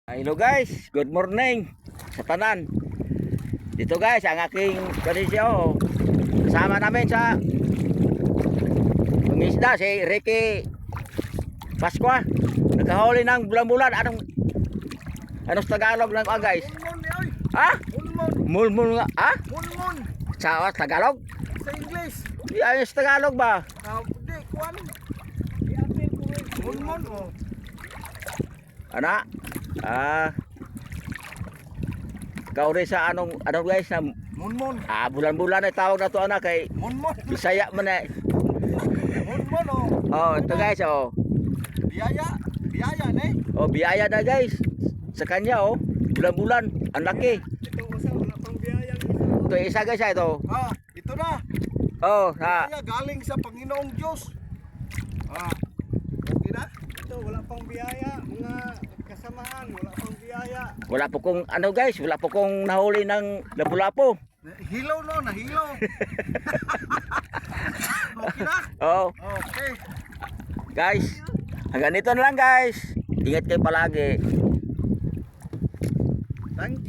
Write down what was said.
Hello guys, good morning sa tanan. Dito guys, ang aking panisyo. Kasama namin sa pangisda si Ricky Pasqua. Nagkahuli ng bulan-bulan. Anong Tagalog ng guys? Ha? Mulmul nga. Ha? Mulmul. Sa Tagalog? Sa English. Di ayos Tagalog ba? Di, kuwan. I-apil ko rin. Mulmul. Oh. Ana? Ikaw rin sa anong guys na Mulmul. bulan-bulan ay tawag na to anak kay Mulmul. Bisaya man eh. Mulmul, oh. Oh, ito guys oh. Biyaya. Biyaya, ne? Oh, biyaya na guys. Sa kanya oh, bulan-bulan, ang laki. Ito usa, wala pang biyaya. Ito isa guys ito. Ito na. Oh, ha. Biyaya galing sa Panginoong Diyos. Okay na? Ito, wala pang biyaya. Mga kasamaan, wala pang biyaya. Wala po kong ano guys, wala po kong nahuli ng lapu-lapu. Hilaw no, nahilaw. Okay na? Oh, Okay. guys. Hanggang dito na lang guys. Ingat kayo palagi. Thank you.